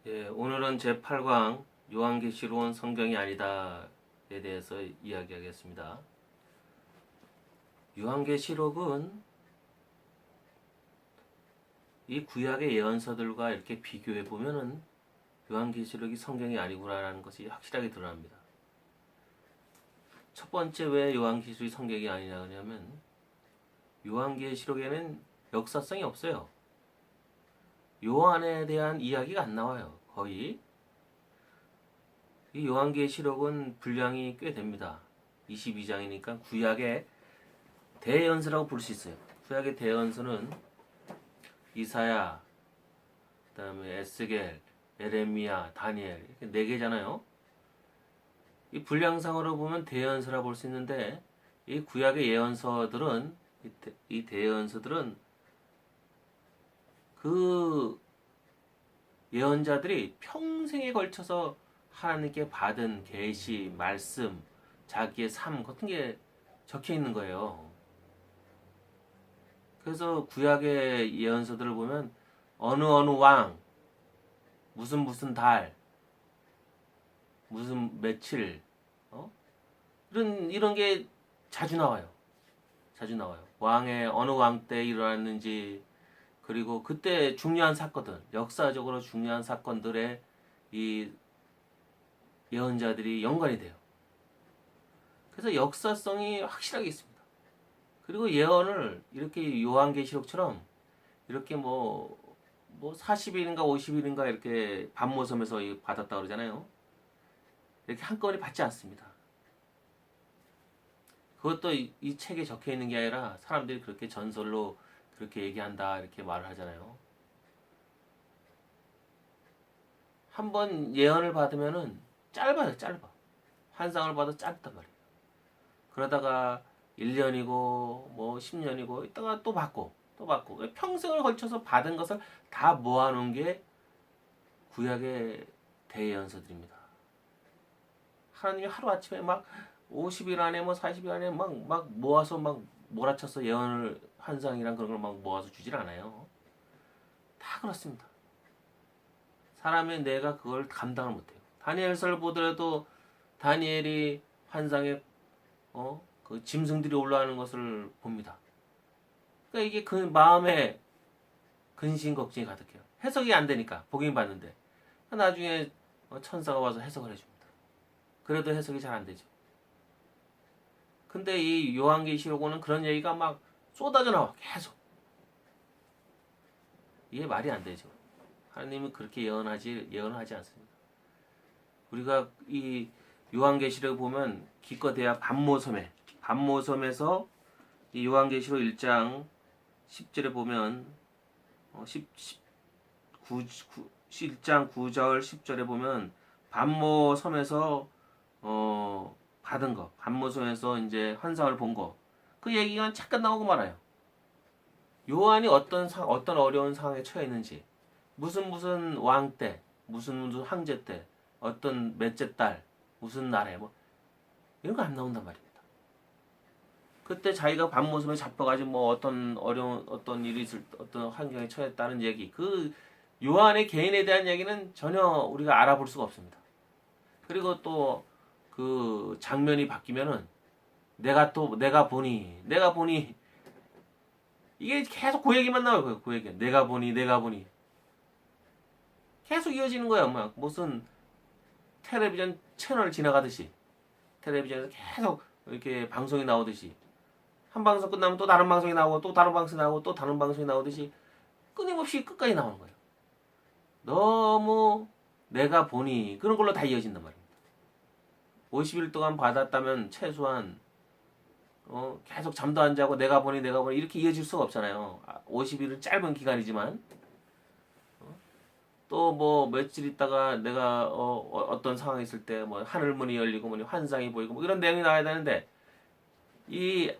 예, 오늘은 제8강 요한계시록은 성경이 아니다에 대해서 이야기하겠습니다. 요한계시록은 이 구약의 예언서들과 이렇게 비교해 보면은 요한계시록이 성경이 아니구나라는 것이 확실하게 드러납니다. 첫 번째 왜 요한계시록이 성경이 아니냐 하냐면 요한계시록에는 역사성이 없어요. 요한에 대한 이야기가 안 나와요. 거의. 이 요한계시록은 분량이 꽤 됩니다. 22장이니까 구약의 대연서라고 부를 수 있어요. 구약의 대연서는 이사야, 그다음에 에스겔, 에레미야, 다니엘 이렇게 네 개잖아요. 이 분량상으로 보면 대연서라 볼 수 있는데 이 구약의 예언서들은 이 대연서들은 그 예언자들이 평생에 걸쳐서 하나님께 받은 계시, 말씀, 자기의 삶 같은 게 적혀 있는 거예요. 그래서 구약의 예언서들을 보면 어느 왕, 무슨 달, 무슨 며칠, 이런 게 자주 나와요. 자주 나와요. 왕의 어느 왕 때 일어났는지, 그리고 그때 중요한 사건들, 역사적으로 중요한 사건들에 이 예언자들이 연관이 돼요. 그래서 역사성이 확실하게 있습니다. 그리고 예언을 이렇게 요한계시록처럼 이렇게 뭐 40일인가 50일인가 이렇게 반모섬에서 받았다 그러잖아요. 이렇게 한꺼번에 받지 않습니다. 그것도 이 책에 적혀 있는 게 아니라 사람들이 그렇게 전설로 그렇게 얘기한다 이렇게 말을 하잖아요. 한번 예언을 받으면은 짧아요. 환상을 받아 짧단 말이에요. 그러다가 1년이고 뭐 10년이고 있다가 또 받고 평생을 걸쳐서 받은 것을 다 모아놓은 게 구약의 대예언서들입니다. 하나님이 하루아침에 막 50일 안에 뭐 40일 안에 막 모아서 막 몰아쳐서 예언을 환상이랑 그런 걸 막 모아서 주질 않아요. 다 그렇습니다. 사람의 뇌가 그걸 감당을 못해요. 다니엘서를 보더라도 다니엘이 환상에 그 짐승들이 올라가는 것을 봅니다. 그러니까 이게 그 마음에 근심 걱정이 가득해요. 해석이 안 되니까 보긴 봤는데 나중에 천사가 와서 해석을 해줍니다. 그래도 해석이 잘 안 되죠. 근데 이 요한계시록은 그런 얘기가 막 쏟아져 나와 계속. 이게 말이 안 되죠. 하나님은 그렇게 예언하지 않습니다. 우리가 이 요한계시록을 보면 기껏해야 반모섬에서 이 요한계시록 1장 10절에 보면 1장 9절 10절에 보면 반모섬에서 받은 거, 반모섬에서 이제 환상을 본 거, 그 얘기가 잠깐 나오고 말아요. 요한이 어떤 어려운 상황에 처해 있는지, 무슨 왕 때, 무슨 황제 때, 어떤 몇째 달, 무슨 날에 뭐 이런 거 안 나온단 말입니다. 그때 자기가 반모섬에 잡혀가지고 뭐 어떤 일이 어떤 환경에 처했다는 얘기, 그 요한의 개인에 대한 얘기는 전혀 우리가 알아볼 수가 없습니다. 그리고 또 그 장면이 바뀌면은 내가 보니 이게 계속 그 얘기만 나와요. 그 얘기. 내가 보니 계속 이어지는 거야. 막 무슨 텔레비전 채널 지나가듯이 텔레비전에서 계속 이렇게 방송이 나오듯이 한 방송 끝나면 또 다른 방송이 나오고 또 다른 방송이 나오고 또 다른 방송이 나오듯이 끊임없이 끝까지 나오는 거예요. 너무 내가 보니 그런 걸로 다 이어진단 말입니다. 50일 동안 받았다면 최소한 계속 잠도 안 자고 내가 보니 이렇게 이어질 수가 없잖아요. 50일은 짧은 기간이지만 또 뭐 며칠 있다가 내가 어떤 상황이 있을 때 뭐 하늘문이 열리고 뭐 환상이 보이고 뭐 이런 내용이 나와야 되는데 이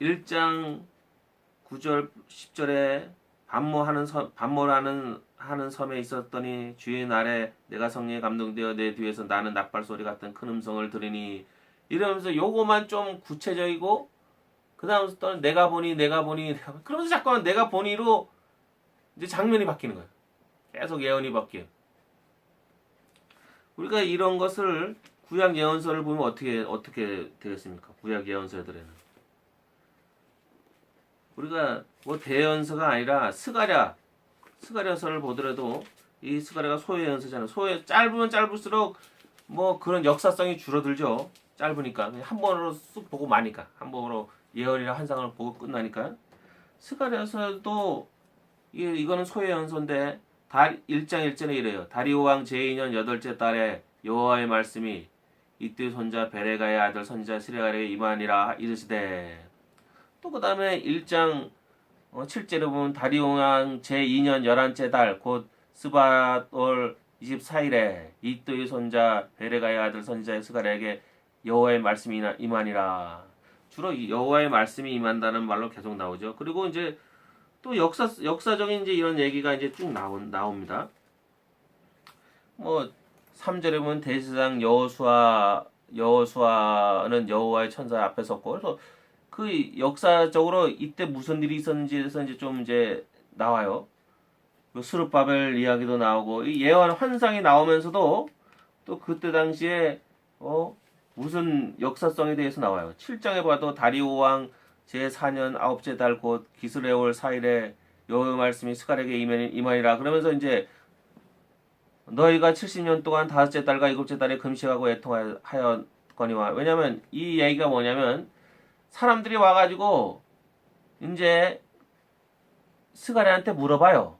1장 9절 10절에 반모라는 섬에 있었더니 주의 날에 내가 성령에 감동되어 내 뒤에서 나는 나팔 소리 같은 큰 음성을 들으니 이러면서 요거만 좀 구체적이고 그 다음부터는 내가 보니 그러면서 자꾸만 내가 보니로 이제 장면이 바뀌는 거예요. 계속 예언이 바뀌어요. 우리가 이런 것을 구약 예언서를 보면 어떻게 되겠습니까? 구약 예언서들에는 우리가 뭐 대예언서가 아니라 스가랴서를 보더라도 이 스가랴가 소예언서잖아요. 짧으면 짧을수록 뭐 그런 역사성이 줄어들죠. 짧으니까 한 번으로 쑥 보고 마니까 한 번으로 예언이나 환상을 보고 끝나니까. 스가랴서도 이거는 소예언서인데 1장 1절에 이래요. 다리오 왕 제2년 8째 달에 여호와의 말씀이 이뜨 손자 베레가의 아들 선지자 스레가에게 임하니라 이르시되. 또 그 다음에 1장 7절에 보면 다리오 왕 제2년 11째 달 곧 스바올 24일에 이뜨의 손자 베레가의 아들 선지자 스가랴에게 여호와의 말씀이 임하니라. 주로 여호와의 말씀이 임한다는 말로 계속 나오죠. 그리고 이제 또 역사적인 이제 이런 얘기가 이제 쭉 나옵니다. 뭐 3절에 보면 대제사장 여호수아는 여호와의 천사 앞에 섰고, 그래서 그 역사적으로 이때 무슨 일이 있었는지에서 이제 좀 이제 나와요. 스룹바벨 이야기도 나오고 이 예언 환상이 나오면서도 또 그때 당시에 무슨 역사성에 대해서 나와요. 7장에 봐도 다리오 왕 제4년 9째 달 곧 기스레올 4일에 여호와의 말씀이 스가랴에게 임하니라. 그러면서 이제 너희가 70년 동안 5째 달과 7째 달에 금식하고 애통하였거니와. 왜냐면 이 얘기가 뭐냐면 사람들이 와가지고 이제 스가랴한테 물어봐요.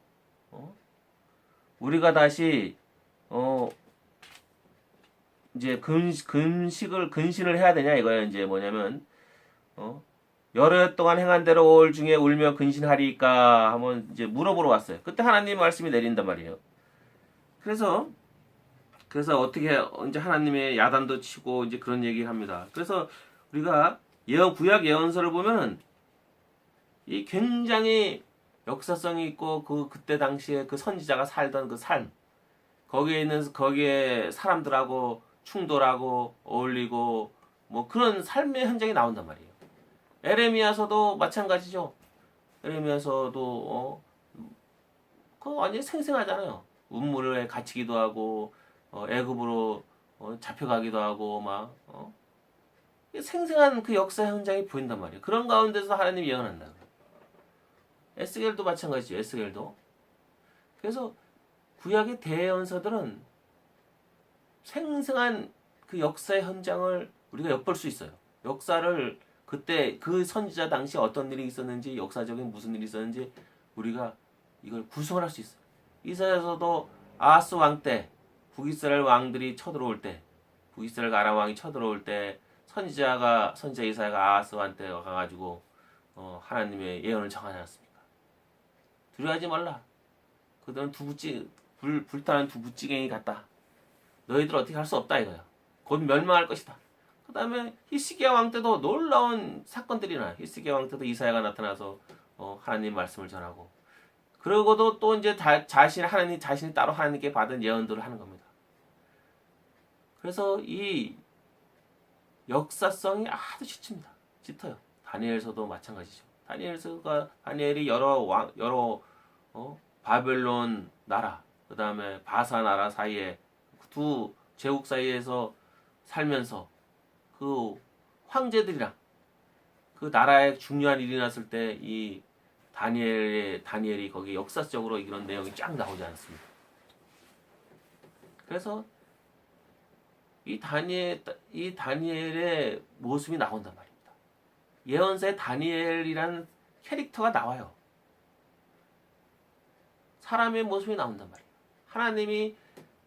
우리가 다시 이제 근신을 해야 되냐 이거예요. 이제 뭐냐면 여러 해 동안 행한 대로 올 중에 울며 근신하리까 한번 이제 물어보러 왔어요. 그때 하나님 말씀이 내린단 말이에요. 그래서 어떻게 이제 하나님의 야단도 치고 이제 그런 얘기를 합니다. 그래서 우리가 구약 예언서를 보면은 이 굉장히 역사성이 있고 그때 당시에 그 선지자가 살던 그 삶, 거기에 사람들하고 충돌하고 어울리고 뭐 그런 삶의 현장이 나온단 말이에요. 에레미야서도 마찬가지죠. 에레미야서도 그거 완전히 생생하잖아요. 운물에 갇히기도 하고 애굽으로 잡혀가기도 하고 막 생생한 그 역사 현장이 보인단 말이에요. 그런 가운데서 하나님이 예언한다. 에스겔도 마찬가지죠. 에스겔도. 그래서 구약의 대예언서들은 생생한 그 역사의 현장을 우리가 엿볼 수 있어요. 역사를 그때 그 선지자 당시 어떤 일이 있었는지, 역사적인 무슨 일이 있었는지 우리가 이걸 구성을 할 수 있어요. 이사야서도 아하스 왕 때 북이스라엘 왕들이 쳐들어올 때, 북이스라엘 아람 왕이 쳐들어올 때 선지자 이사야가 아하스 왕 때 가가지고 하나님의 예언을 정하지 않았습니까? 두려워하지 말라. 그들은 불타는 두부찌개이 같다. 너희들 어떻게 할 수 없다 이거야. 곧 멸망할 것이다. 그 다음에 히스기야 왕 때도 놀라운 사건들이 나요. 히스기야 왕 때도 이사야가 나타나서 하나님 말씀을 전하고, 그러고도 또 이제 하나님 자신이 따로 하나님께 받은 예언들을 하는 겁니다. 그래서 이 역사성이 아주 짙어요. 다니엘서도 마찬가지죠. 다니엘이 여러 바벨론 나라, 그 다음에 바사 나라 사이에 두 제국 사이에서 살면서 그 황제들이랑 그 나라에 중요한 일이 났을 때 이 다니엘이 거기 역사적으로 이런 내용이 쫙 나오지 않습니까? 그래서 이 다니엘의 모습이 나온단 말입니다. 예언서에 다니엘이란 캐릭터가 나와요. 사람의 모습이 나온단 말이에요. 하나님이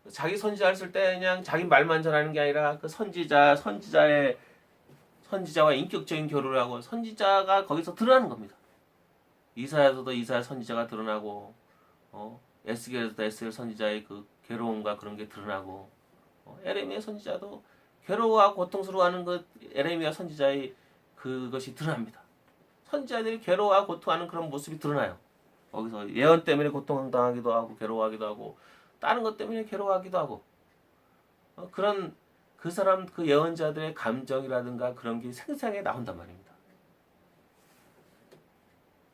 자기 선지자 했을 때 그냥 자기 말만 전하는 게 아니라 그 선지자와 인격적인 교류를 하고 선지자가 거기서 드러나는 겁니다. 이사야서도 이사야 선지자가 드러나고 에스겔에서도 에스겔 선지자의 그 괴로움과 그런 게 드러나고 에레미야 선지자도 괴로워하고 고통스러워하는 그 에레미야 선지자의 그것이 드러납니다. 선지자들이 괴로워하고 고통하는 그런 모습이 드러나요. 거기서 예언 때문에 고통당하기도 하고 괴로워하기도 하고 다른 것 때문에 괴로워하기도 하고 그런 그 사람 그 예언자들의 감정이라든가 그런 게 생생하게 나온단 말입니다.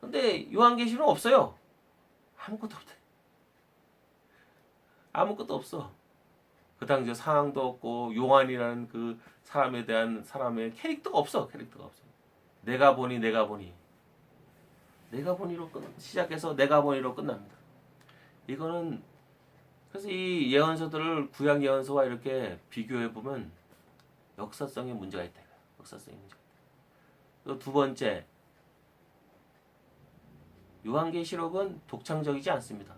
근데 요한계시는 없어요. 아무것도 없어. 그 당시 상황도 없고 요한이라는 그 사람에 대한 사람의 캐릭터가 없어. 캐릭터가 없어. 내가 보니 내가 보니로 시작해서 내가 보니로 끝납니다. 이거는 그래서 이 예언서들을 구약 예언서와 이렇게 비교해 보면 역사성에 문제가 있다. 역사성에 문제가 있다. 또 두 번째, 요한계시록은 독창적이지 않습니다.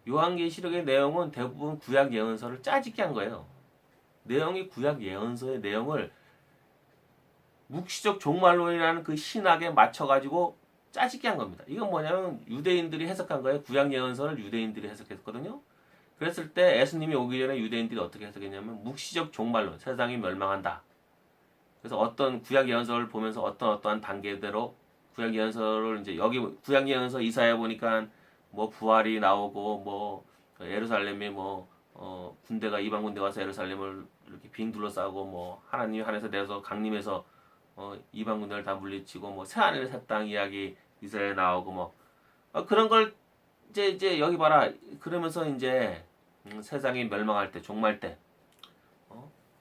요한계시록의 내용은 대부분 구약 예언서를 짜집게 한 거예요. 내용이 구약 예언서의 내용을 묵시적 종말론이라는 그 신학에 맞춰가지고 짜집게 한 겁니다. 이건 뭐냐면 유대인들이 해석한 거예요. 구약 예언서를 유대인들이 해석했거든요. 그랬을 때 예수님이 오기 전에 유대인들이 어떻게 해석했냐면 묵시적 종말론, 세상이 멸망한다. 그래서 어떤 구약 예언서를 보면서 어떠한 단계대로 구약 예언서를 이제 여기 구약 예언서 이사야 보니까 뭐 부활이 나오고 뭐 예루살렘이 뭐 군대가 이방 군대 와서 예루살렘을 이렇게 빙 둘러싸고 뭐 하나님이 하늘에서 내려서 강림해서 이방 군대를 다 물리치고 뭐 새하늘 새 땅 이야기 이사야에 나오고 뭐 그런 걸 이제 여기 봐라 그러면서 이제 세상이 멸망할 때 종말 때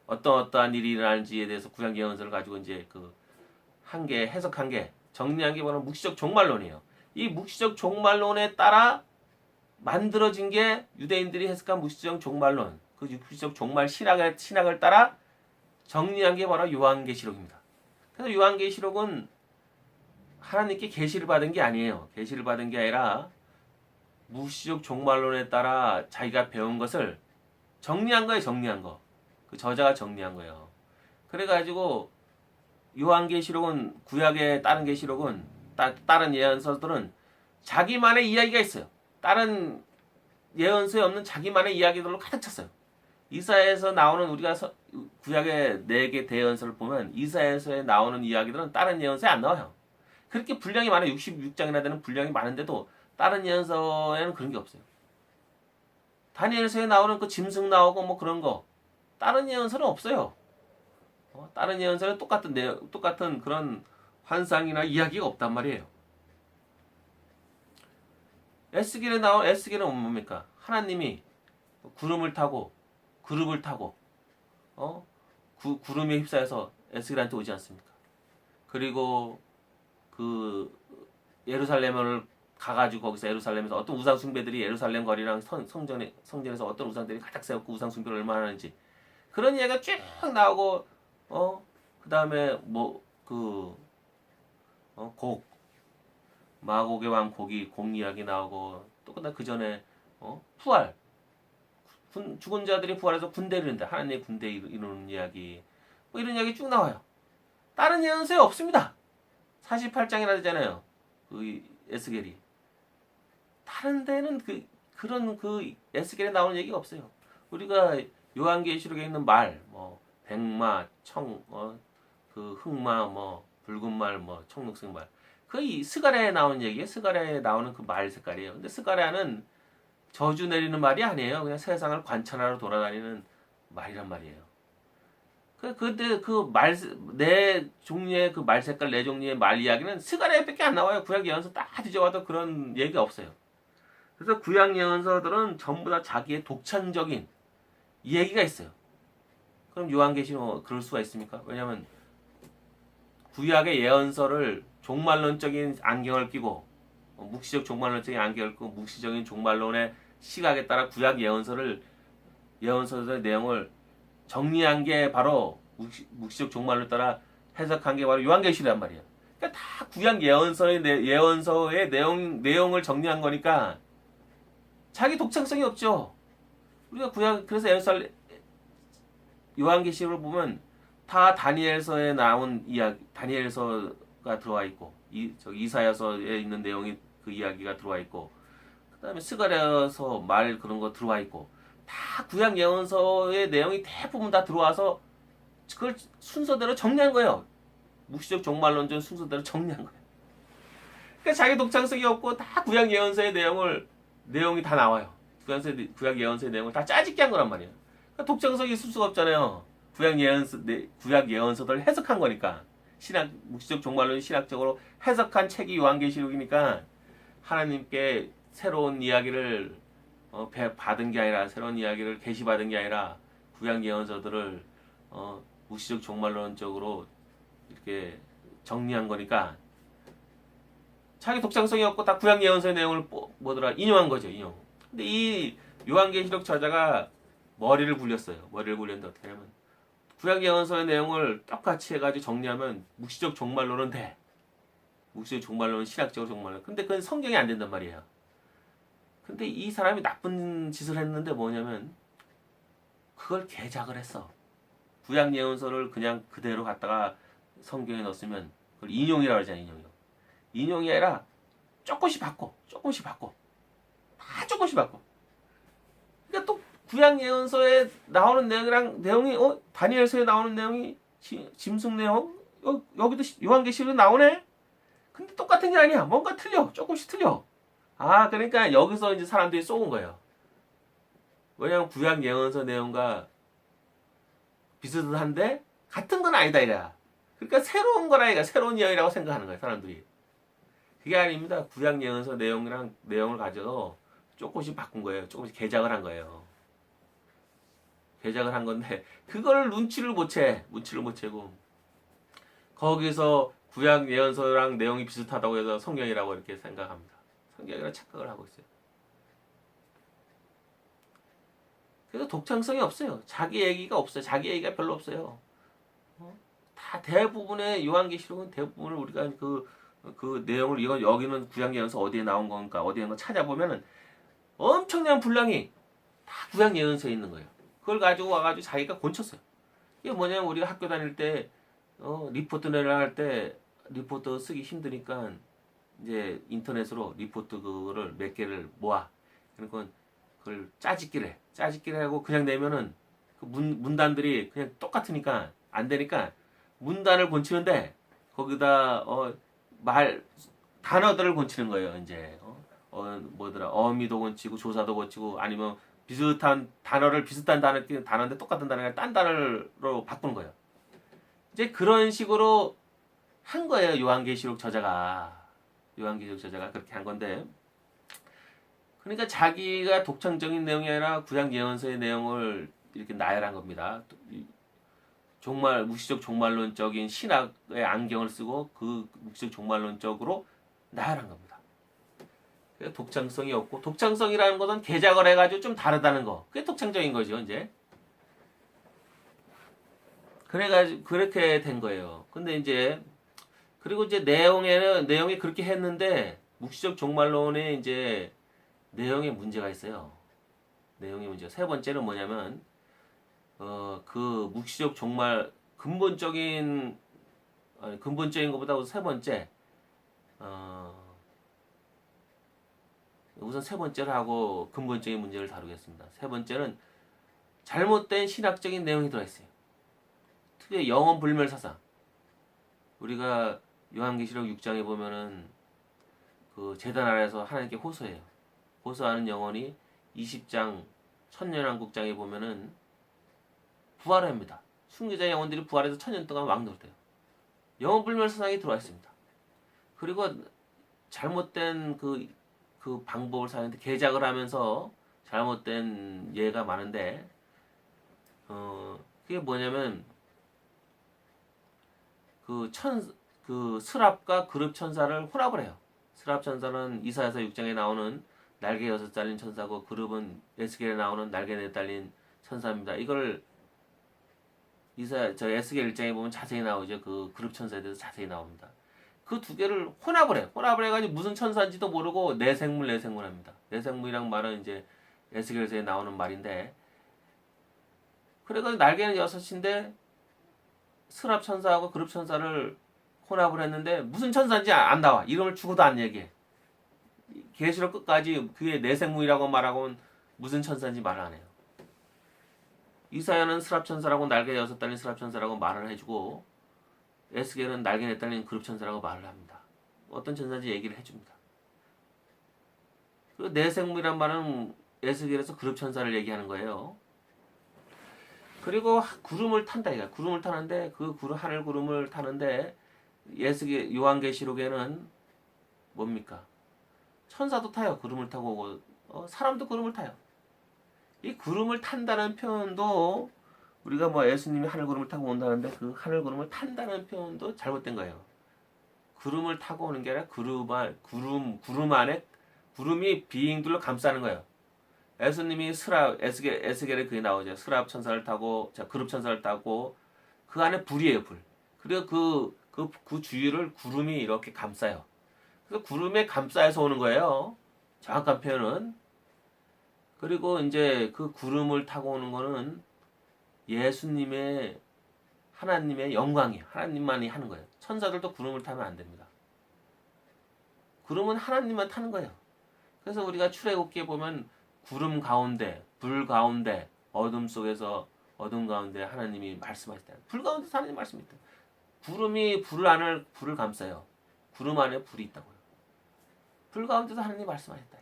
어떠한 일이 일어나는지에 대해서 구약 예언서를 가지고 이제 그 한 개 해석한 게 정리한 게 바로 묵시적 종말론이에요. 이 묵시적 종말론에 따라 만들어진 게 유대인들이 해석한 묵시적 종말론, 그 묵시적 종말 신학을 따라 정리한 게 바로 요한계시록입니다. 그래서 요한계시록은 하나님께 계시를 받은 게 아니에요. 계시를 받은 게 아니라 묵시적 종말론에 따라 자기가 배운 것을 정리한 거예요. 정리한 거. 그 저자가 정리한 거예요. 그래가지고 요한계시록은 구약의 다른 계시록은 다른 예언서들은 자기만의 이야기가 있어요. 다른 예언서에 없는 자기만의 이야기들로 가득 찼어요. 이사야에서 나오는 우리가 구약의 4개 대예언서를 보면 이사야에서 나오는 이야기들은 다른 예언서에 안 나와요. 그렇게 분량이 많아요. 66장이나 되는 분량이 많은데도 다른 예언서에는 그런 게 없어요. 다니엘서에 나오는 그 짐승 나오고 뭐 그런 거 다른 예언서는 없어요. 다른 예언서는 똑같은 그런 환상이나 이야기가 없단 말이에요. 에스겔에 나온 에스겔은 뭡니까? 하나님이 구름을 타고 그룹을 타고 구름에 휩싸여서 에스겔한테 오지 않습니까? 그리고 그 예루살렘을 가가지고 거기서 예루살렘에서 어떤 우상 숭배들이 예루살렘 거리랑 성전에서 어떤 우상들이 가득 세웠고 우상 숭배를 얼마나 하는지 그런 이야기가 쭉 나오고 그 다음에 곡 마곡의 왕 곡 이야기 나오고 또 그 전에 부활 죽은 자들이 부활해서 군대를 이룬다 하나님의 군대 이루는 이야기 뭐 이런 이야기 쭉 나와요. 다른 예언서에 없습니다. 48장이나 되잖아요. 그 에스겔이 다른 데는 그런 에스겔에 나오는 얘기가 없어요. 우리가 요한계시록에 있는 말, 뭐 백마, 그 흑마, 뭐 붉은 말, 뭐 청록색 말, 거의 스가랴에 나오는 얘기예요. 스가랴에 나오는 그 말 색깔이에요. 근데 스가랴는 저주 내리는 말이 아니에요. 그냥 세상을 관찰하러 돌아다니는 말이란 말이에요. 근데 네 종류의 그 말 색깔, 네 종류의 말 이야기는 스가랴에밖에 안 나와요. 구약 예언서 다 뒤져봐도 그런 얘기가 없어요. 그래서 구약 예언서들은 전부 다 자기의 독창적인 얘기가 있어요. 그럼 요한계시록 그럴 수가 있습니까? 왜냐하면 구약의 예언서를 종말론적인 안경을 끼고 묵시적 종말론적인 안경을 끼고 묵시적인 종말론의 시각에 따라 구약 예언서들의 내용을 정리한 게 바로 묵시적 종말론에 따라 해석한 게 바로 요한계시록이란 말이에요. 그러니까 다 구약 예언서의 내용을 정리한 거니까 자기 독창성이 없죠. 우리가 그래서 요한계시록을 보면 다 다니엘서에 나온 이야기, 다니엘서가 들어와 있고 이사야서에 있는 내용이 그 이야기가 들어와 있고 그다음에 스가랴서 말 그런 거 들어와 있고 다 구약 예언서의 내용이 대부분 다 들어와서 그걸 순서대로 정리한 거예요. 묵시적 종말론전 순서대로 정리한 거예요. 그러니까 자기 독창성이 없고 다 구약 예언서의 내용이 다 나와요. 구약 예언서의 내용을 다 짜집게 한 거란 말이에요. 그러니까 독창성이 있을 수가 없잖아요. 구약 예언서들 해석한 거니까 묵시적 종말론 신학적으로 해석한 책이 요한계시록이니까 하나님께 새로운 이야기를 받은 게 아니라 새로운 이야기를 계시받은 게 아니라 구약 예언서들을 무시적 종말론적으로 이렇게 정리한 거니까 자기 독창성이 없고 다 구약 예언서의 내용을 인용한 거죠. 인용. 근데 이 요한계시록 저자가 머리를 굴렸어요. 머리를 굴렸는데 어떻게 하냐면 구약 예언서의 내용을 똑같이 해가지고 정리하면 묵시적 종말론은 돼. 묵시적 종말론은 신학적으로 종말론. 근데 그건 성경이 안 된단 말이에요. 근데 이 사람이 나쁜 짓을 했는데 뭐냐면 그걸 개작을 했어. 구약 예언서를 그냥 그대로 갖다가 성경에 넣었으면 그걸 인용이라고 하잖아요. 인용이 아니라 조금씩 바꿔. 다 조금씩 바꿔. 그러니까 또 구약 예언서에 나오는 내용이 다니엘서에 나오는 내용이 짐승 내용 여기도 요한계시록에 나오네. 근데 똑같은 게 아니야. 뭔가 틀려. 조금씩 틀려. 그러니까 여기서 이제 사람들이 쏘은 거예요. 왜냐면 구약 예언서 내용과 비슷한데 같은 건 아니다 이거야. 그러니까 새로운 거라 이거 새로운 이야기라고 생각하는 거예요, 사람들이. 그게 아닙니다. 구약 예언서 내용을 가져서 조금씩 바꾼 거예요. 조금씩 개작을 한 거예요. 개작을 한 건데 그걸 눈치를 못 채고 거기서 구약 예언서랑 내용이 비슷하다고 해서 성경이라고 이렇게 생각합니다. 성경이라고 착각을 하고 있어요. 그래서 독창성이 없어요. 자기 얘기가 없어요. 자기 얘기가 별로 없어요. 다 대부분의 요한계시록은 대부분을 우리가 그 내용을 여기는 구약 예언서 어디에 나온 건가 어디에 있는 거 찾아보면은 엄청난 분량이 다 구약 예언서에 있는 거예요. 그걸 가지고 와가지고 자기가 곤쳤어요. 이게 뭐냐면 우리가 학교 다닐 때 리포트 내려 할 때 리포트 쓰기 힘드니까 이제 인터넷으로 리포트 그거를 몇 개를 모아. 그러니까 그걸 짜집기를 하고 그냥 내면은 그 문단들이 그냥 똑같으니까 안 되니까 문단을 곤치는데 거기다 단어들을 곤치는 거예요. 이제 어미도 곤치고 조사도 곤치고 아니면 비슷한 단어인데 똑같은 단어가 딴 단어로 바꾸는 거예요. 이제 그런 식으로 한 거예요. 요한계시록 저자가 그렇게 한 건데, 그러니까 자기가 독창적인 내용이 아니라 구약 예언서의 내용을 이렇게 나열한 겁니다. 정말 묵시적 종말론적인 신학의 안경을 쓰고 그 묵시적 종말론적으로 나열한 겁니다. 독창성이 없고, 독창성이라는 것은 개작을 해가지고 좀 다르다는 거. 그게 독창적인 거죠, 이제. 그래가지고 그렇게 된 거예요. 근데 이제 그리고 이제 내용이 그렇게 했는데 묵시적 종말론에 이제 내용에 문제가 있어요. 내용의 문제가 세 번째는 뭐냐면 그 묵시적 종말 근본적인 것보다 세 번째 우선 세 번째를 하고 근본적인 문제를 다루겠습니다. 세 번째는 잘못된 신학적인 내용이 들어있어요. 특히 영원 불멸 사상. 우리가 요한계시록 6장에 보면은 그 제단 아래에서 하나님께 호소해요. 호소하는 영혼이 20장 천년왕국장에 보면은 부활합니다. 순교자 영혼들이 부활해서 천년 동안 왕노릇해요. 영원 불멸 사상이 들어와 있습니다. 그리고 잘못된 그 방법을 사용해서 개작을 하면서 잘못된 예가 많은데 그게 뭐냐면 그 스랍과 그룹 천사를 혼합을 해요. 스랍 천사는 이사야서 6장에 나오는 날개 6 달린 천사고 그룹은 에스겔에 나오는 날개 4 달린 천사입니다. 이걸 에스겔 1장에 보면 자세히 나오죠. 그 그룹 천사에 대해서 자세히 나옵니다. 그 두 개를 혼합을 해. 혼합을 해가지고 무슨 천사인지도 모르고 내생물 합니다. 내생물이란 말은 이제 에스겔서에 나오는 말인데, 그래가지고 날개는 6인데 스랍 천사하고 그룹 천사를 혼합을 했는데 무슨 천사인지 안 나와. 이름을 주고도 안 얘기해. 계시록 끝까지 그게 내생물이라고 말하고는 무슨 천사인지 말을 안 해요. 이사야는 스랍 천사라고 날개 6 달린 스랍 천사라고 말을 해주고 에스겔은 날개 4 달린 그룹 천사라고 말을 합니다. 어떤 천사인지 얘기를 해줍니다. 그 내생물이란 말은 에스겔에서 그룹 천사를 얘기하는 거예요. 그리고 구름을 탄다 이거. 구름을 타는데 하늘 구름을 타는데 요한계시록에는 뭡니까? 천사도 타요. 구름을 타고 사람도 구름을 타요. 이 구름을 탄다는 표현도 우리가 뭐 예수님이 하늘 구름을 타고 온다는데 그 하늘 구름을 탄다는 표현도 잘못된 거예요. 구름을 타고 오는 게 아니라 구름 안에 구름이 비행들로 감싸는 거예요. 예수님이 에스겔에 그게 나오죠. 스랍 천사를 타고, 그룹 천사를 타고, 그 안에 불이에요, 불. 그리고 그 주위를 구름이 이렇게 감싸요. 그래서 구름에 감싸여서 오는 거예요. 정확한 표현은. 그리고 이제 그 구름을 타고 오는 거는 예수님의, 하나님의 영광이에요. 하나님만이 하는 거예요. 천사들도 구름을 타면 안 됩니다. 구름은 하나님만 타는 거예요. 그래서 우리가 출애굽기에 보면 구름 가운데, 불 가운데, 어둠 속에서, 어둠 가운데 하나님이 말씀하시다. 불 가운데서 하나님 말씀이 있다. 구름이 불을 감싸요. 구름 안에 불이 있다고요. 불 가운데서 하나님이 말씀하셨다.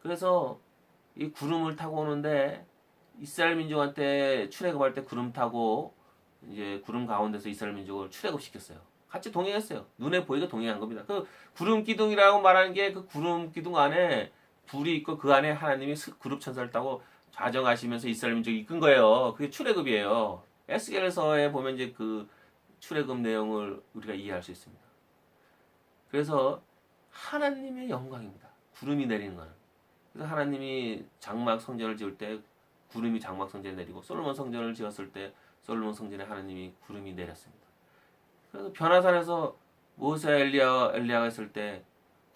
그래서 이 구름을 타고 오는데 이스라엘 민족한테 출애굽할 때 구름 타고 이제 구름 가운데서 이스라엘 민족을 출애굽시켰어요. 같이 동행했어요. 눈에 보이게 동행한 겁니다. 그 구름 기둥이라고 말하는 게 그 구름 기둥 안에 불이 있고 그 안에 하나님이 그룹 천사를 타고 좌정하시면서 이스라엘 민족이 이끈 거예요. 그게 출애굽이에요. 에스겔서에 보면 이제 그 출애굽 내용을 우리가 이해할 수 있습니다. 그래서 하나님의 영광입니다. 구름이 내리는 거는. 그래서 하나님이 장막 성전을 지을 때 구름이 장막 성전에 내리고 솔로몬 성전을 지었을 때 솔로몬 성전에 하나님이 구름이 내렸습니다. 그래서 변화산에서 모세 엘리야가 있을 때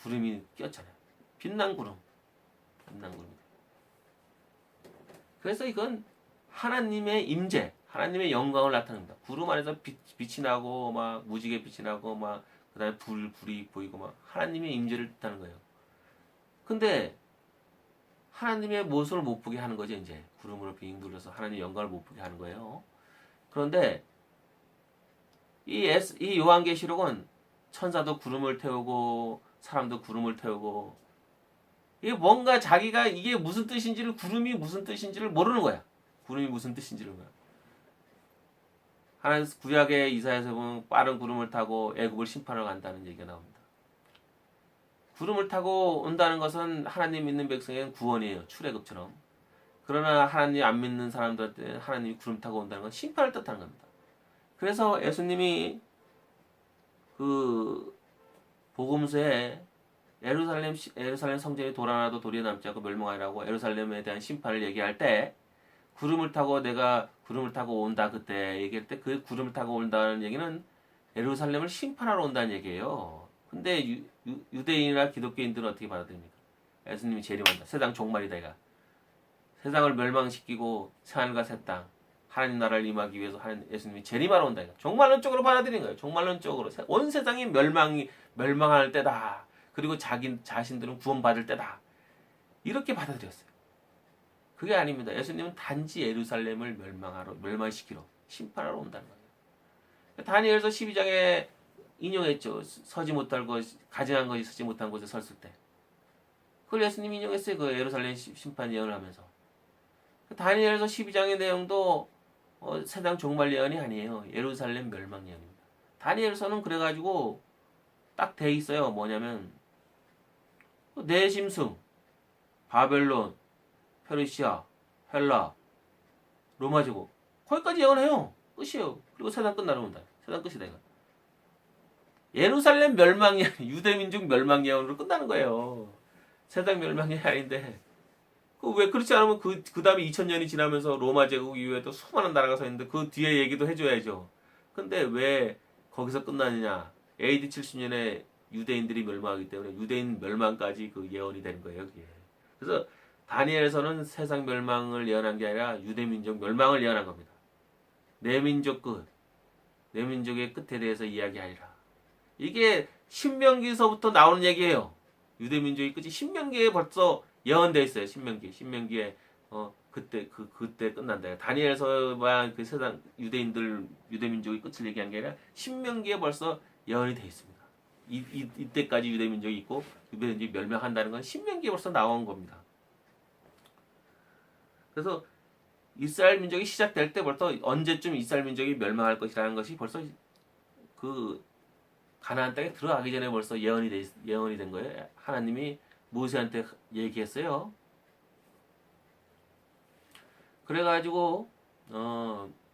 구름이 꼈잖아요. 빛난 구름. 그래서 이건 하나님의 임재, 하나님의 영광을 나타냅니다. 구름 안에서 빛이 나고 막 무지개 빛이 나고 막 그다음에 불이 보이고 막 하나님의 임재를 뜻하는 거예요. 근데 하나님의 모습을 못 보게 하는 거죠. 이제 구름으로 빙 둘러서 하나님의 영광을 못 보게 하는 거예요. 그런데 이 요한계시록은 천사도 구름을 태우고 사람도 구름을 태우고 이게 뭔가 자기가 이게 무슨 뜻인지를 구름이 무슨 뜻인지를 모르는 거야. 구름이 무슨 뜻인지를 몰라. 하나님 구약의 이사야에서 보면 빠른 구름을 타고 애굽을 심판하러 간다는 얘기가 나옵니다. 구름을 타고 온다는 것은 하나님 믿는 백성에게는 구원이에요. 출애굽처럼. 그러나 하나님 안 믿는 사람들한테 하나님이 구름 타고 온다는 건 심판을 뜻하는 겁니다. 그래서 예수님이 그 복음서에 예루살렘 성전이 돌 하나도 도리에 남지 않고 멸망하리라고 예루살렘에 대한 심판을 얘기할 때 내가 구름을 타고 온다 그때 얘기할 때 그 구름을 타고 온다는 얘기는 예루살렘을 심판하러 온다는 얘기예요. 근데 유대인이나 기독교인들은 어떻게 받아들입니까? 예수님이 재림한다. 세상 종말이다 이가. 세상을 멸망시키고 새하늘과 새 땅 하나님 나라를 임하기 위해서 예수님이 재림하러 온다 이가. 종말론적으로 받아들인 거예요. 종말론적으로 온 세상이 멸망할 때다. 그리고 자신들은 구원받을 때다. 이렇게 받아들였어요. 그게 아닙니다. 예수님은 단지 예루살렘을 멸망시키러 심판하러 온다는 거예요. 다니엘서 12장에 인용했죠. 가증한 것이 서지 못한 곳에 섰을 때. 그걸 예수님이 인용했어요. 그 예루살렘 심판 예언을 하면서. 다니엘서 12장의 내용도 세상 종말 예언이 아니에요. 예루살렘 멸망 예언입니다. 다니엘서는 그래가지고 딱 돼 있어요. 뭐냐면 내 짐승, 바벨론, 페르시아, 헬라, 로마 제국 거기까지 예언해요. 끝이에요. 그리고 세상 끝나러 온다. 세상 끝이다 이거. 예루살렘 멸망 예언, 유대민족 멸망 예언으로 끝나는 거예요. 세상 멸망 예언이 아닌데 왜 그렇지 않으면 그 다음에 2000년이 지나면서 로마 제국 이후에도 수많은 나라가 서 있는데 그 뒤에 얘기도 해줘야죠. 근데 왜 거기서 끝나느냐? AD 70년에 유대인들이 멸망하기 때문에 유대인 멸망까지 그 예언이 되는 거예요. 그게. 그래서 다니엘에서는 세상 멸망을 예언한 게 아니라 유대민족 멸망을 예언한 겁니다. 내 민족의 끝에 대해서 이야기하리라. 이게 신명기에서부터 나오는 얘기예요. 유대민족의 끝이 신명기에 벌써 예언되어 있어요. 신명기에 그때 끝난다. 다니엘서만 그 세상 유대민족의 끝을 얘기한 게 아니라 신명기에 벌써 예언이 되어 있습니다. 이때까지 유대민족이 있고 유대민족이 멸망한다는 건 신명기에 벌써 나온 겁니다. 그래서 이스라엘 민족이 시작될 때 벌써 언제쯤 이스라엘 민족이 멸망할 것이라는 것이 벌써 그 가나안 땅에 들어가기 전에 벌써 예언이 된 거예요. 하나님이 모세한테 얘기했어요. 그래가지고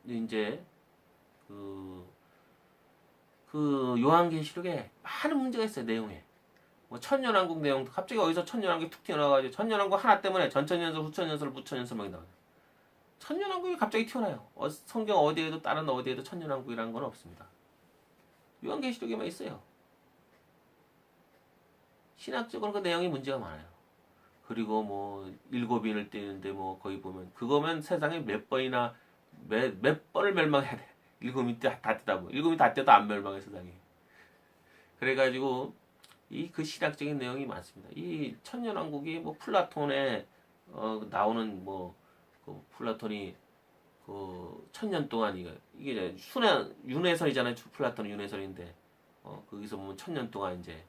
이제 그 요한계시록에 많은 문제가 있어요. 내용에. 뭐 천년왕국 내용도 갑자기 어디서 천년왕국이 툭 튀어나와가지고 천년왕국 하나 때문에 전천년설, 후천년설, 무천년설 막 나와요. 천년왕국이 갑자기 튀어나와요. 성경 어디에도 다른 어디에도 천년왕국이라는 건 없습니다. 요한계시록에만 있어요. 신학적으로 그 내용이 문제가 많아요. 그리고 뭐 일곱인을 떼는데 뭐 거기 보면 그거면 세상에 몇 번이나 몇 번을 멸망해야 돼. 일곱이 다 떼다 뭐 일곱이 다 떼도 안 멸망해 세상에. 그래가지고 이 그 신학적인 내용이 많습니다. 이 천년왕국이 뭐 플라톤에 나오는 그 플라톤이 그 천년 동안 이게 윤회설이잖아요. 플라톤은 윤회설인데 거기서 보면 천년 동안 이제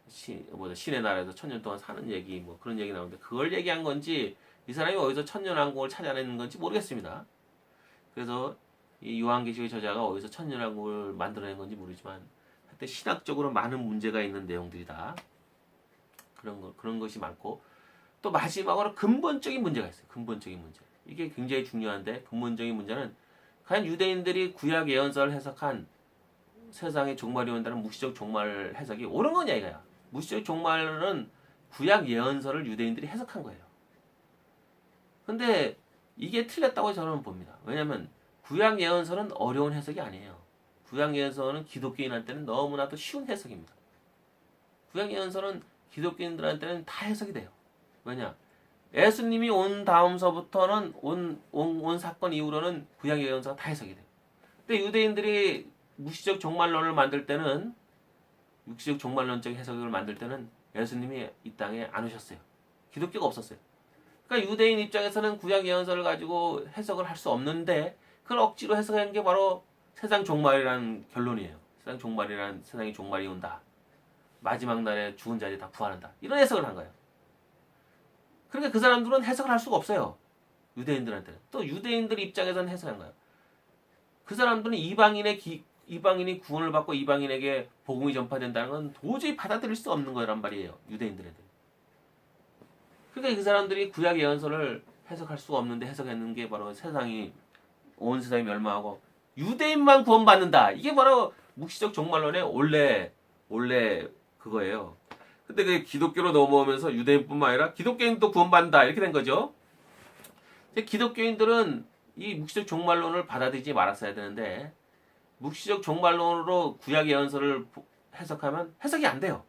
신의 나라에서 천년 동안 사는 얘기 뭐 그런 얘기 나오는데 그걸 얘기한 건지 이 사람이 어디서 천년왕국을 찾아내는 건지 모르겠습니다. 그래서 이 요한계시록의 저자가 어디서 천년왕국을 만들어낸 건지 모르지만 하여튼 신학적으로 많은 문제가 있는 내용들이다. 그런 것이 많고 또 마지막으로 근본적인 문제가 있어요. 근본적인 문제. 이게 굉장히 중요한데 근본적인 문제는 과연 유대인들이 구약 예언서를 해석한 세상의 종말이 온다는 무시적 종말 해석이 옳은 거냐 이거야. 무시적 종말은 구약 예언서를 유대인들이 해석한 거예요. 근데 이게 틀렸다고 저는 봅니다. 왜냐하면 구약 예언서는 어려운 해석이 아니에요. 구약 예언서는 기독교인한테는 너무나도 쉬운 해석입니다. 구약 예언서는 기독교인들한테는 다 해석이 돼요. 왜냐? 예수님이 온 다음서부터는 온 사건 이후로는 구약 예언서가 다 해석이 돼요. 근데 유대인들이 무시적 종말론을 만들 때는 육시적 종말론적 해석을 만들 때는 예수님이 이 땅에 안 오셨어요. 기독교가 없었어요. 그러니까 유대인 입장에서는 구약 예언서를 가지고 해석을 할 수 없는데 그걸 억지로 해석한 게 바로 세상 종말이라는 결론이에요. 세상이 종말이 온다. 마지막 날에 죽은 자들이 다 부활한다. 이런 해석을 한 거예요. 그러니까 그 사람들은 해석을 할 수가 없어요. 유대인들한테는. 또 유대인들 입장에서는 해석한 거예요. 그 사람들은 이방인이 구원을 받고 이방인에게 복음이 전파된다는 건 도저히 받아들일 수 없는 거란 말이에요. 유대인들한테. 그러니까 그 사람들이 구약 예언서를 해석할 수가 없는데 해석했는 게 바로 온 세상이 멸망하고 유대인만 구원받는다. 이게 바로 묵시적 종말론의 원래 그거예요. 근데 그게 기독교로 넘어오면서 유대인뿐만 아니라 기독교인도 구원받는다. 이렇게 된 거죠. 기독교인들은 이 묵시적 종말론을 받아들이지 말았어야 되는데 묵시적 종말론으로 구약 예언서를 해석하면 해석이 안 돼요.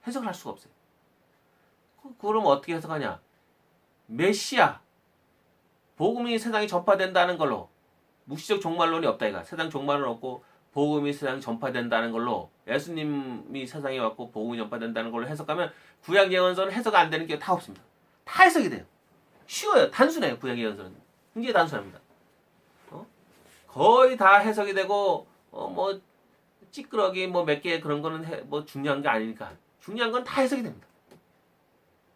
해석을 할 수가 없어요. 그럼 어떻게 해석하냐? 메시아, 복음이 세상에 전파된다는 걸로 묵시적 종말론이 없다 이가. 세상 종말은 없고 복음이 세상에 전파된다는 걸로 예수님이 세상에 왔고 복음이 전파된다는 걸로 해석하면 구약 예언서는 해석 안 되는 게 다 없습니다. 다 해석이 돼요. 쉬워요. 단순해요. 구약 예언서는 굉장히 단순합니다. 거의 다 해석이 되고 뭐 찌끄러기 뭐 몇 개 그런 거는 뭐 중요한 게 아니니까 중요한 건 다 해석이 됩니다.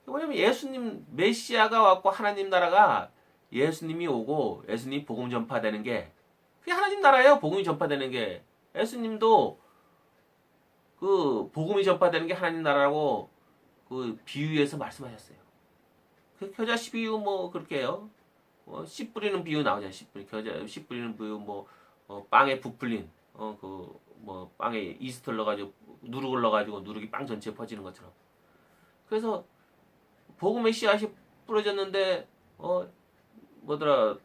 왜냐면 예수님 메시아가 왔고 하나님 나라가 예수님이 오고 예수님 복음 전파되는 게 그게 하나님 나라예요. 복음이 전파되는 게 예수님도 그 복음이 전파되는 게 하나님 나라라고 그 비유에서 말씀하셨어요. 그 겨자 씨 비유 뭐 그렇게 해요. 씨 뿌리는 비유 나오잖아요. 씨 뿌리는 비유 빵에 부풀린 그 뭐 빵에 이스트를 넣어가지고 누룩을 넣어가지고 누룩이 빵 전체에 퍼지는 것처럼. 그래서 복음의 씨앗이 뿌려졌는데 뭐더라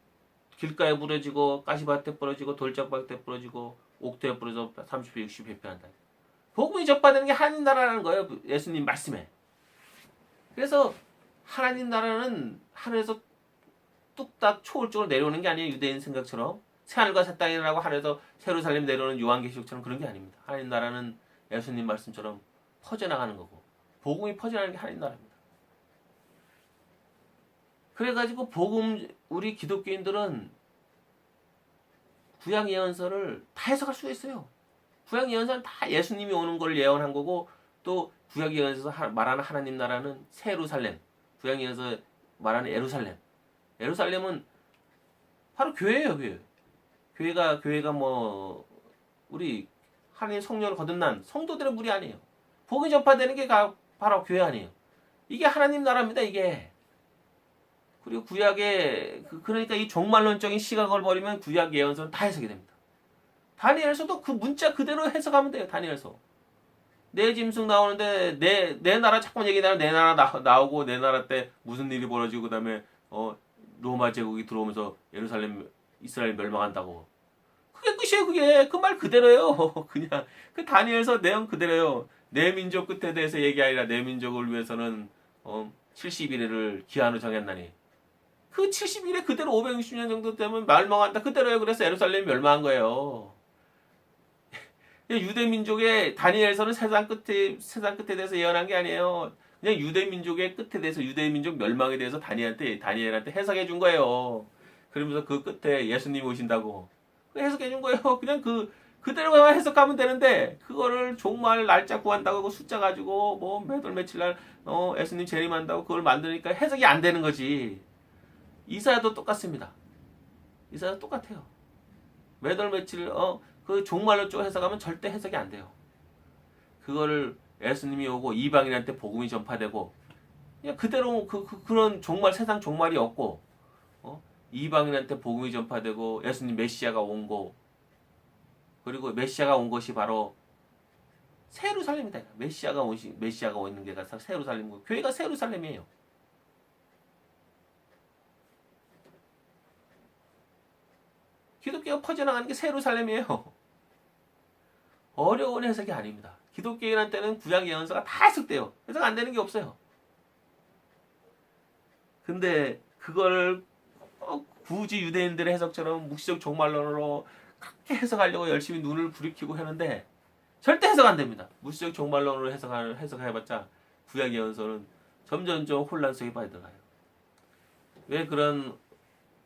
길가에 부러지고 가시밭에 부러지고 돌짝밭에 부러지고 옥토에 부러져 30배 60배 한다. 복음이 전파되는 게 하나님 나라라는 거예요. 예수님 말씀에. 그래서 하나님 나라는 하늘에서 뚝딱 초월적으로 내려오는 게 아니에요. 유대인 생각처럼 새하늘과 새 땅이라고 하늘에서 예루살렘 내려오는 요한계시록처럼 그런 게 아닙니다. 하나님 나라는 예수님 말씀처럼 퍼져나가는 거고 복음이 퍼져나가는 게 하나님 나라입니다. 그래가지고 우리 기독교인들은 구약 예언서를 다 해석할 수가 있어요. 구약 예언서는 다 예수님이 오는 걸 예언한 거고 또 구약 예언서에서 말하는 하나님 나라는 새 예루살렘, 구약 예언서 말하는 예루살렘은 바로 교회예요. 교회가 뭐 우리 하나님 성령을 거듭난 성도들의 무리 아니에요. 복음이 전파되는 게 바로 교회 아니에요. 이게 하나님 나라입니다. 이게 그리고 구약에 그러니까 이 종말론적인 시각을 버리면 구약 예언서는 다 해석이 됩니다. 다니엘서도 그 문자 그대로 해석하면 돼요. 다니엘서. 내 짐승 나오는데 내 나라 자꾸만 얘기하면 내 나라 나오고 내 나라 때 무슨 일이 벌어지고 그다음에 로마 제국이 들어오면서 예루살렘 이스라엘 멸망한다고. 그게 끝이에요. 그게 그 말 그대로예요. 그냥 그 다니엘서 내용 그대로예요. 내 민족 끝에 대해서 얘기 아니라 내 민족을 위해서는 70일을 기한으로 정했나니 그 70일에 그대로 560년 정도 되면 멸망한다 그대로예요. 그래서 예루살렘이 멸망한 거예요. 유대 민족의 다니엘서는 세상 끝에 대해서 예언한 게 아니에요. 그냥 유대 민족의 끝에 대해서 유대 민족 멸망에 대해서 다니엘한테 해석해 준 거예요. 그러면서 그 끝에 예수님이 오신다고 해석해 준 거예요. 그냥 그대로만 해석하면 되는데 그거를 종말 날짜 구한다고 그 숫자 가지고 뭐 몇 월 며칠 날 예수님 재림한다고 그걸 만드니까 해석이 안 되는 거지. 이사야도 똑같습니다. 이사야도 똑같아요. 몇 월 며칠 그 종말로 쭉 해석하면 절대 해석이 안 돼요. 그거를 예수님이 오고 이방인한테 복음이 전파되고 그냥 그대로 그런 종말 세상 종말이 없고 이방인한테 복음이 전파되고 예수님 메시아가 온 거 그리고 메시아가 온 것이 바로 세루살렘이다. 메시아가 오는 게가 세루살렘이고 교회가 세루살렘이에요. 기독교가 퍼져나가는 게 세루살렘이에요. 어려운 해석이 아닙니다. 기독교인한테는 구약 예언서가 다 해석돼요. 해석 안 되는 게 없어요. 근데 그걸 굳이 유대인들의 해석처럼 묵시적 종말론으로 그렇게 해석하려고 열심히 눈을 부리키고 하는데 절대 해석 안 됩니다. 묵시적 종말론으로 해석해봤자 구약 예언서는 점점점 혼란 속에 빠져들어가요. 왜 그런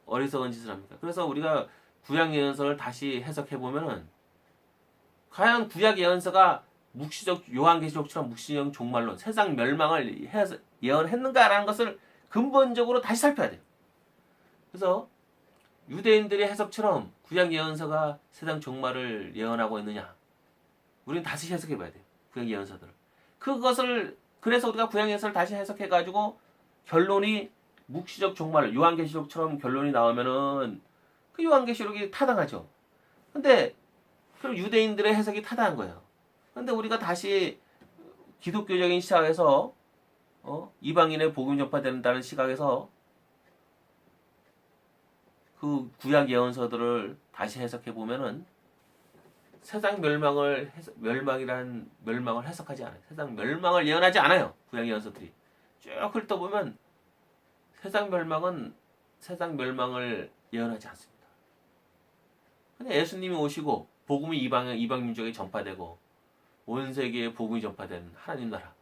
어리석은 짓을 합니까? 그래서 우리가 구약 예언서를 다시 해석해보면은 과연 구약 예언서가 요한계시록처럼 묵시적 종말론, 세상 멸망을 예언했는가라는 것을 근본적으로 다시 살펴야 돼요. 그래서 유대인들의 해석처럼 구약 예언서가 세상 종말을 예언하고 있느냐? 우리는 다시 해석해봐야 돼요. 구약 예언서들을. 그래서 우리가 구약 예언서를 다시 해석해가지고 결론이 묵시적 종말, 요한계시록처럼 결론이 나오면은 그 요한계시록이 타당하죠. 근데 그럼 유대인들의 해석이 타당한 거예요. 근데 우리가 다시 기독교적인 시각에서 이방인의 복음 전파된다는 시각에서 그 구약 예언서들을 다시 해석해 보면은 세상 멸망을 해석하지 않아요. 세상 멸망을 예언하지 않아요. 구약 예언서들이 쭉 훑어보면 세상 멸망을 예언하지 않습니다. 근데 예수님이 오시고 복음이 이방 민족에 전파되고 온 세계에 복음이 전파된 하나님 나라